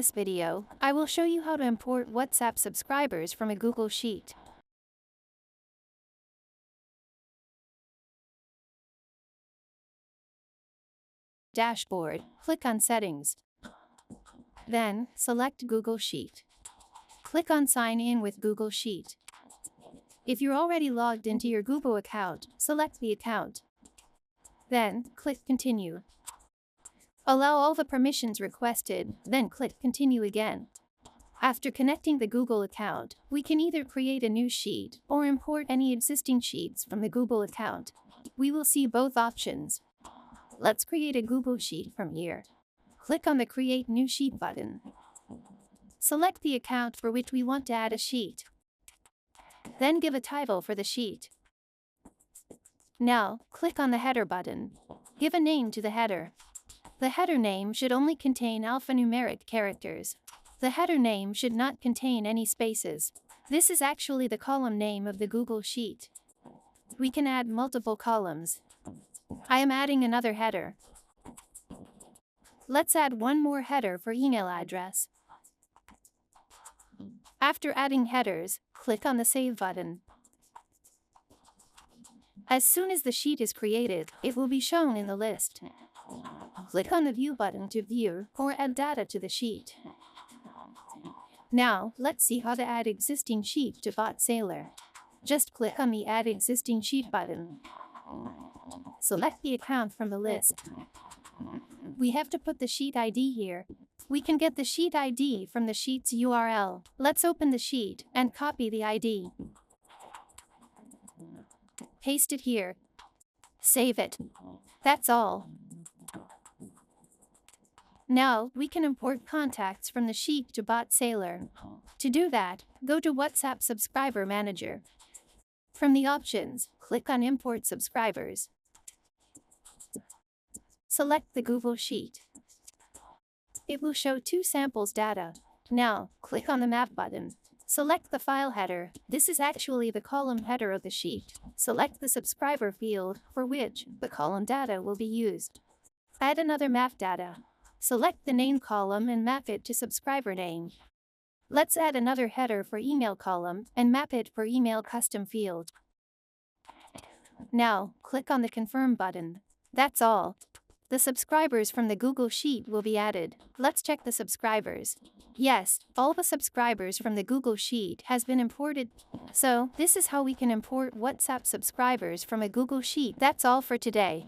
this video, I will show you how to import WhatsApp subscribers from a Google Sheet. Dashboard, click on Settings. Then, select Google Sheet. Click on Sign in with Google Sheet. If you're already logged into your Google account, select the account. Then, click Continue. Allow all the permissions requested, then click Continue again. After connecting the Google account, we can either create a new sheet or import any existing sheets from the Google account. We will see both options. Let's create a Google Sheet from here. Click on the Create New Sheet button. Select the account for which we want to add a sheet. Then give a title for the sheet. Now, click on the Header button. Give a name to the header. The header name should only contain alphanumeric characters. The header name should not contain any spaces. This is actually the column name of the Google Sheet. We can add multiple columns. I am adding another header. Let's add one more header for email address. After adding headers, click on the Save button. As soon as the sheet is created, it will be shown in the list. Click on the View button to view or add data to the sheet. Now, let's see how to add existing sheet to Bot Sailor. Just click on the Add Existing Sheet button. Select the account from the list. We have to put the sheet ID here. We can get the sheet ID from the sheet's URL. Let's open the sheet and copy the ID. Paste it here. Save it. That's all. Now, we can import contacts from the sheet to Bot Sailor. To do that, go to WhatsApp Subscriber Manager. From the options, click on Import Subscribers. Select the Google Sheet. It will show two samples data. Now, click on the Map button. Select the file header. This is actually the column header of the sheet. Select the subscriber field for which the column data will be used. Add another map data. Select the name column and map it to subscriber name. Let's add another header for email column and map it for email custom field. Now, click on the Confirm button. That's all. The subscribers from the Google Sheet will be added. Let's check the subscribers. Yes, all the subscribers from the Google Sheet has been imported. So, this is how we can import WhatsApp subscribers from a Google Sheet. That's all for today.